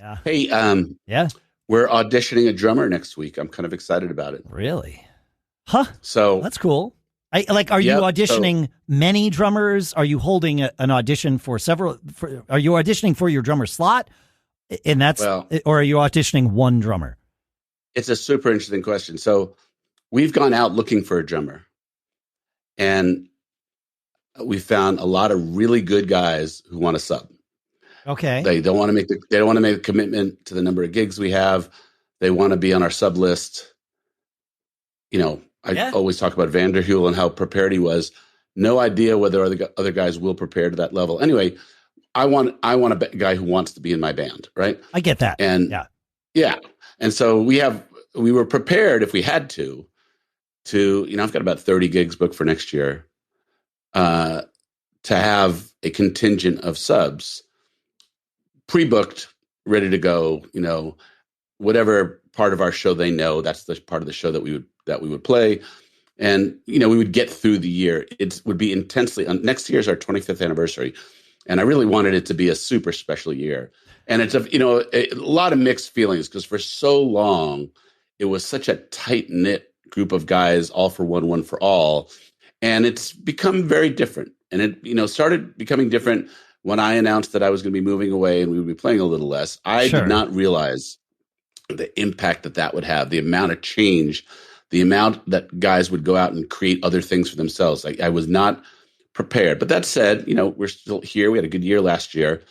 Yeah. Hey, Yeah. we're auditioning a drummer next week. I'm kind of excited about it. Really? Huh. So That's cool. Are you Yep, auditioning many drummers? Are you holding an audition for several? Are you auditioning for your drummer slot? And well, or are you auditioning one drummer? it's a super interesting question. So we've gone out looking for a drummer, and we found a lot of really good guys who want to sub. Okay. They don't want to make a commitment to the number of gigs we have. They want to be on our sub list. I always talk about Vanderhul and how prepared he was. No idea whether other guys will prepare to that level. Anyway, I want a guy who wants to be in my band, right? I get that. And yeah. And so we were prepared if we had to, I've got about 30 gigs booked for next year, to have a contingent of subs pre-booked, ready to go, whatever part of our show they know, that's the part of the show that we would play. And, we would get through the year. It would be intensely, next year's our 25th anniversary. And I really wanted it to be a super special year. And it's a lot of mixed feelings because for so long, it was such a tight knit group of guys, all for one for all. And it's become very different. And it, started becoming different when I announced that I was going to be moving away and we would be playing a little less. I did not realize the impact that would have, the amount of change, the amount that guys would go out and create other things for themselves. I was not prepared. But that said, we're still here. We had a good year last year,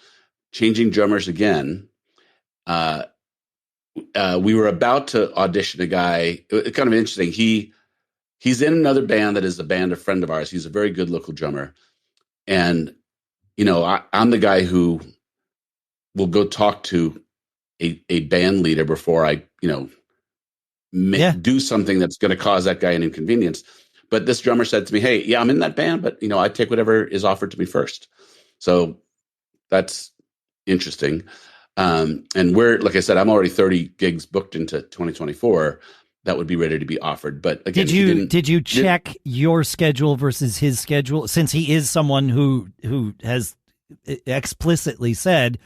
changing drummers again. We were about to audition a guy. It's kind of interesting. He's in another band that is a friend of ours. He's a very good local drummer. And, I'm the guy who will go talk to a band leader before I, do something that's going to cause that guy an inconvenience. But this drummer said to me, hey, yeah, I'm in that band, but, I take whatever is offered to me first. So that's interesting. And like I said, I'm already 30 gigs booked into 2024 that would be ready to be offered. But again, did you check your schedule versus his schedule? Since he is someone who has explicitly said,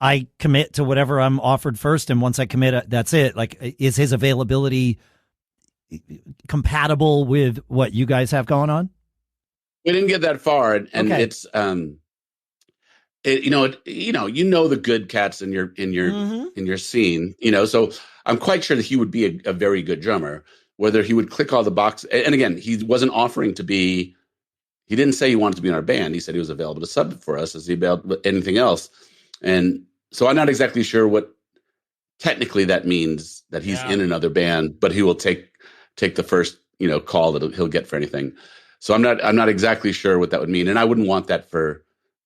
I commit to whatever I'm offered first, and once I commit, that's it. Like, is his availability compatible with what you guys have going on? We didn't get that far, and it's the good cats in your scene, So I'm quite sure that he would be a very good drummer. Whether he would click all the boxes, and again, he wasn't offering to be. He didn't say he wanted to be in our band. He said he was available to sub for us as he available anything else. And so I'm not exactly sure what technically that means that he's in another band, but he will take the first, call that he'll get for anything. So I'm not exactly sure what that would mean. And I wouldn't want that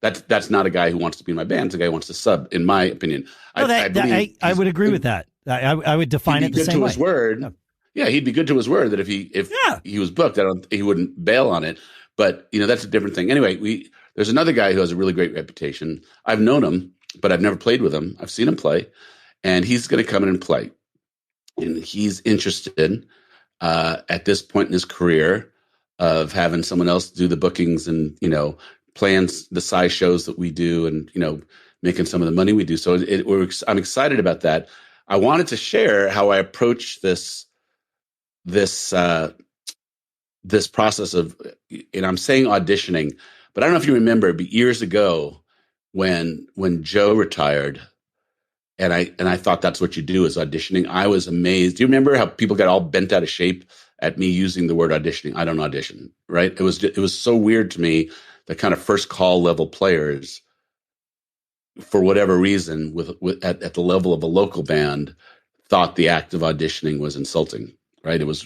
that's not a guy who wants to be in my band. It's a guy who wants to sub, in my opinion. No, I would agree with that. I would define it the same way. His word. Yeah, he'd be good to his word that if he was booked, he wouldn't bail on it. But, that's a different thing. Anyway, there's another guy who has a really great reputation. I've known him, but I've never played with him. I've seen him play, and he's going to come in and play. And he's interested at this point in his career of having someone else do the bookings and, playing the size shows that we do and, making some of the money we do. So I'm excited about that. I wanted to share how I approach this process of, and I'm saying auditioning, but I don't know if you remember, but years ago when Joe retired, and I thought that's what you do is auditioning. I was amazed. Do you remember how people got all bent out of shape at me using the word auditioning? I don't audition, right? It was so weird to me that kind of first call level players, for whatever reason, at the level of a local band, thought the act of auditioning was insulting. Right. It was.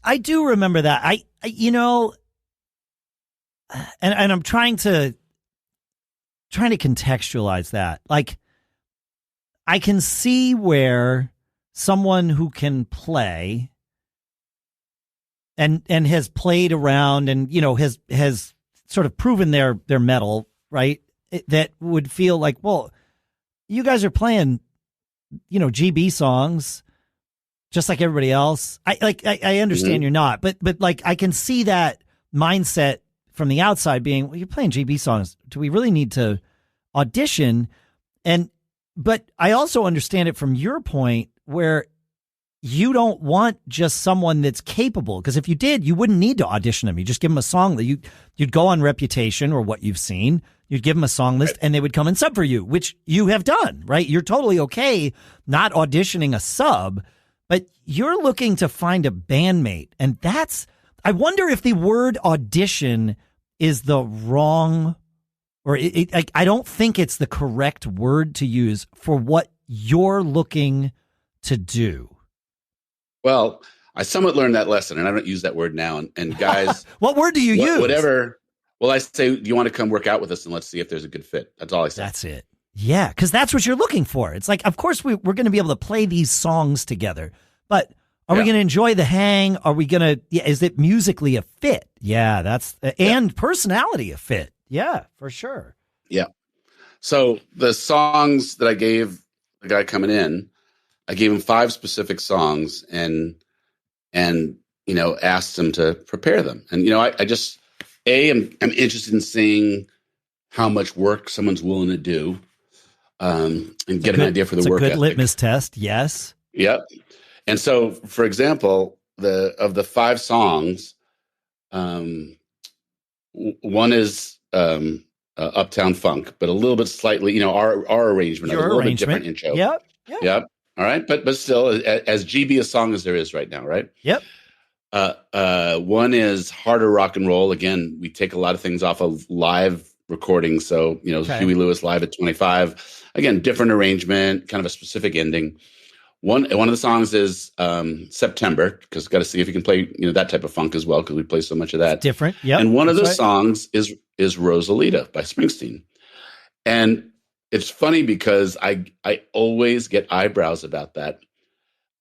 I do remember that. And I'm trying to contextualize that. Like, I can see where someone who can play and has played around and, has sort of proven their mettle, right? That would feel like, well, you guys are playing, GB songs just like everybody else. I understand you're not, but like, I can see that mindset from the outside being, well, you're playing GB songs. Do we really need to audition? And But I also understand it from your point where you don't want just someone that's capable, because if you did, you wouldn't need to audition them. You just give them a song that you'd go on reputation or what you've seen. You'd give them a song list and they would come and sub for you, which you have done, right? You're totally okay not auditioning a sub, but you're looking to find a bandmate. And I wonder if the word audition is the wrong, or I don't think it's the correct word to use for what you're looking to do. Well, I somewhat learned that lesson, and I don't use that word now. And guys, what word do you use? Whatever. Well, I say, do you want to come work out with us and let's see if there's a good fit? That's all I say. That's it. Yeah, because that's what you're looking for. It's like, of course, we're going to be able to play these songs together, but are we going to enjoy the hang? Are we going to, is it musically a fit? Yeah, and personality a fit. Yeah, for sure. Yeah. So the songs that I gave the guy coming in, I gave him 5 specific songs and asked him to prepare them. And, I just, I'm interested in seeing how much work someone's willing to do and get an idea for the work ethic. It's a good litmus test, yes. Yep. And so, for example, of the 5 songs, one is Uptown Funk, but a little bit slightly, our arrangement, a little bit different intro. Yep. All right. But still, as GB a song as there is right now, right? Yep. One is Harder Rock and Roll. Again, we take a lot of things off of live recordings. So, Huey Lewis live at 25. Again, different arrangement, kind of a specific ending. One of the songs is September, because got to see if you can play that type of funk as well, because we play so much of that. It's different, yeah. And one of those songs is Rosalita by Springsteen. And it's funny because I always get eyebrows about that.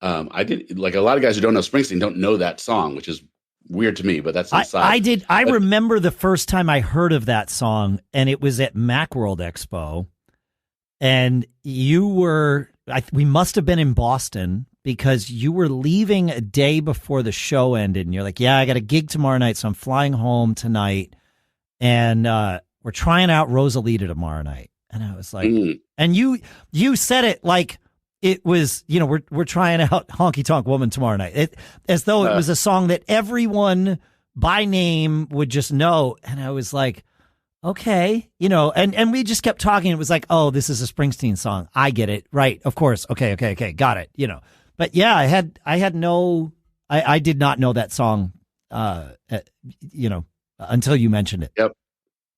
I did, like a lot of guys who don't know Springsteen don't know that song, which is weird to me, but that's inside. I remember the first time I heard of that song, and it was at Macworld Expo, and we must have been in Boston because you were leaving a day before the show ended, and you're like, yeah, I got a gig tomorrow night, so I'm flying home tonight, and we're trying out Rosalita tomorrow night. And I was like, and you said it like it was, we're trying out Honky Tonk Woman tomorrow night, as though it was a song that everyone by name would just know. And I was like, okay, and we just kept talking. It was like, oh, this is a Springsteen song. I get it. Right. Of course. Okay. Got it. But yeah, I did not know that song, until you mentioned it. Yep.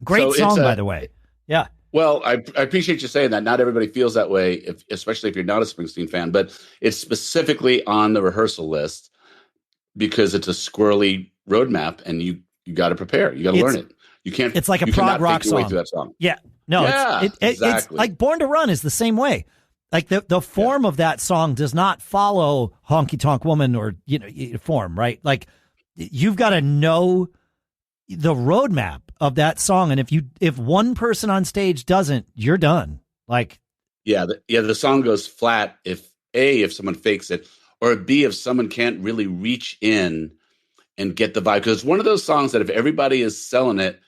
Great song, by the way. Yeah. Well, I appreciate you saying that. Not everybody feels that way, especially if you're not a Springsteen fan, but it's specifically on the rehearsal list because it's a squirrely roadmap and you got to prepare. You got to learn it. You can't. It's like a prog rock song. Through that song. Yeah. No, exactly. It's like Born to Run is the same way. Like the form of that song does not follow Honky Tonk Woman or, form, right? Like you've got to know the roadmap of that song, and if one person on stage doesn't, you're done. Like, the song goes flat if someone fakes it, or B, if someone can't really reach in and get the vibe. Because it's one of those songs that if everybody is selling it,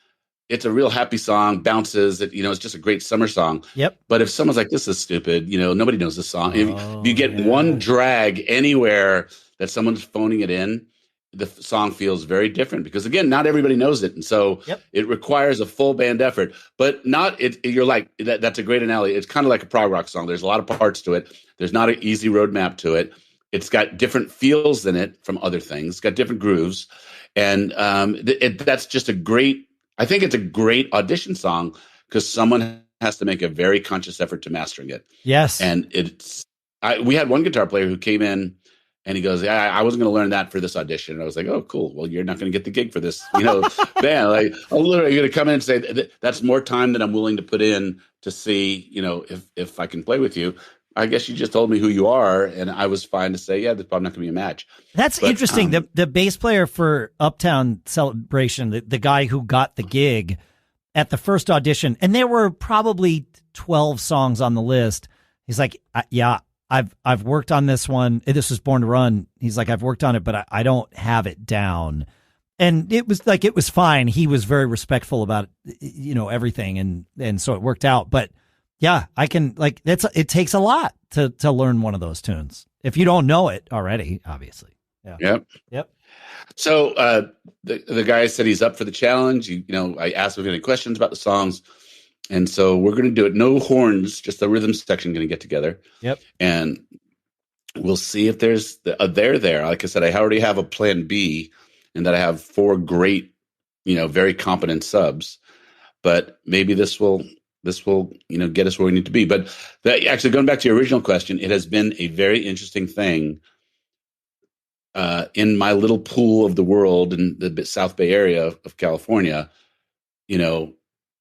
it's a real happy song, bounces. It's just a great summer song. Yep. But if someone's like, this is stupid, nobody knows this song. If you get one drag anywhere that someone's phoning it in, the song feels very different because, again, not everybody knows it. And so it requires a full band effort, but not it. You're like, that's a great analogy. It's kind of like a prog rock song. There's a lot of parts to it. There's not an easy roadmap to it. It's got different feels in it from other things. It's got different grooves. And that's just I think it's a great audition song because someone has to make a very conscious effort to mastering it. Yes. And we had one guitar player who came in, and he goes, I wasn't going to learn that for this audition. And I was like, oh, cool. Well, you're not going to get the gig for this, man. Like, literally, you're going to come in and say, that's more time than I'm willing to put in to see, if I can play with you. I guess you just told me who you are, and I was fine to say, yeah, there's probably not going to be a match. That's interesting. The bass player for Uptown Celebration, the guy who got the gig at the first audition, and there were probably 12 songs on the list. He's like, I've worked on this one. This was Born to Run. He's like, I've worked on it, but I don't have it down. And it was fine. He was very respectful about, everything. And so it worked out. But Yeah, I can it takes a lot to learn one of those tunes if you don't know it already, obviously. Yeah. Yep. So the guy said he's up for the challenge. I asked him if he had any questions about the songs, and so we're going to do it. No horns, just the rhythm section going to get together. Yep. And we'll see if there's there. Like I said, I already have a plan B, and that I have 4 great, very competent subs. But maybe this will get us where we need to be. But actually, going back to your original question, it has been a very interesting thing in my little pool of the world in the South Bay area of California.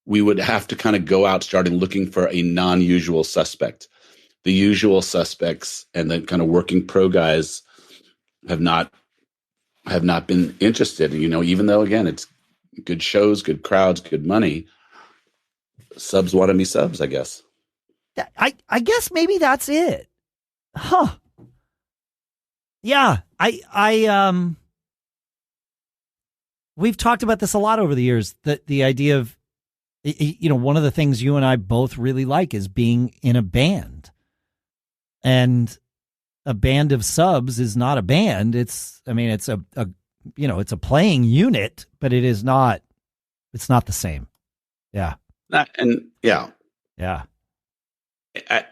We would have to kind of go out starting looking for a non-usual suspect. The usual suspects and the kind of working pro guys have not been interested. Even though, again, it's good shows, good crowds, good money. Subs want to be subs, I guess. I guess maybe that's it. Huh. Yeah. We've talked about this a lot over the years, that the idea of, one of the things you and I both really like is being in a band. And a band of subs is not a band. It's a playing unit, but it's not the same. Yeah. Yeah.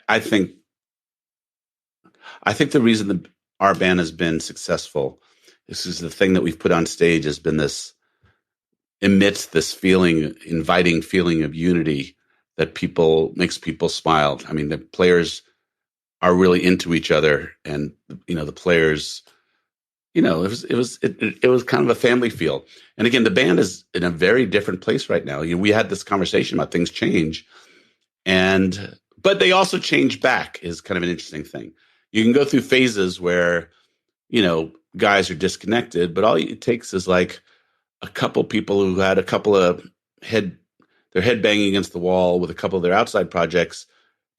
I think the reason that our band has been successful is the thing that we've put on stage has been emits this inviting feeling of unity that makes people smile. I mean, the players are really into each other, and the players, it was kind of a family feel. And again, the band is in a very different place right now. We had this conversation about things change, but they also change back is kind of an interesting thing. You can go through phases where, guys are disconnected, but all it takes is like a couple people who had a couple of their head banging against the wall with a couple of their outside projects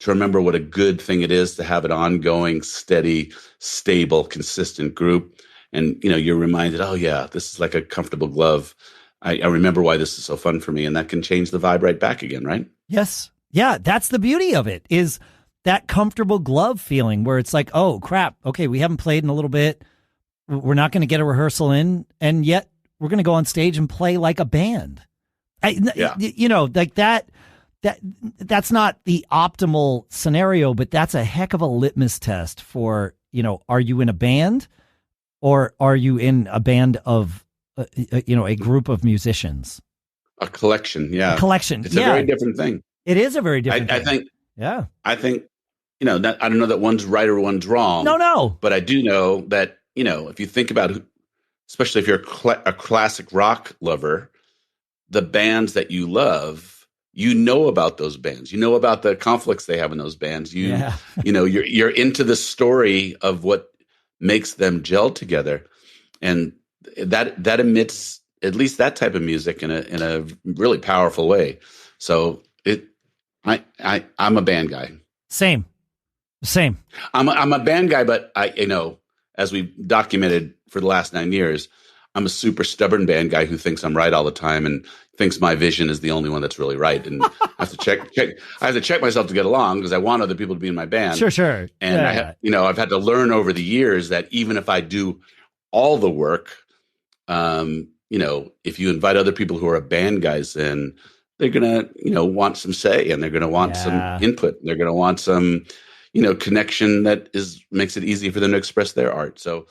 to remember what a good thing it is to have an ongoing, steady, stable, consistent group. And, you're reminded, oh yeah, this is like a comfortable glove. I remember why this is so fun for me. And that can change the vibe right back again, right? Yes. Yeah. That's the beauty of it, is that comfortable glove feeling where it's like, oh crap. Okay. We haven't played in a little bit. We're not going to get a rehearsal in, and yet we're going to go on stage and play like a band. Like that's not the optimal scenario, but that's a heck of a litmus test for, are you in a band or are you in a band of, a group of musicians? A collection. Yeah. A collection. It's a very different thing. It is a very different thing. I think, yeah. I think, I don't know that one's right or one's wrong. No. But I do know that, if you think about, especially if you're a classic rock lover, the bands that you love, about those bands, about the conflicts they have in those bands. You're into the story of what makes them gel together. And that emits at least that type of music in a really powerful way. So I'm a band guy. Same. I'm a band guy, but as we documented for the last 9 years, I'm a super stubborn band guy who thinks I'm right all the time and thinks my vision is the only one that's really right. And I have to check. I have to check myself to get along because I want other people to be in my band. Sure. And I've had to learn over the years that even if I do all the work, if you invite other people who are band guys in, they're gonna, want some say, and they're gonna want some input. They're gonna want some, connection that makes it easy for them to express their art. So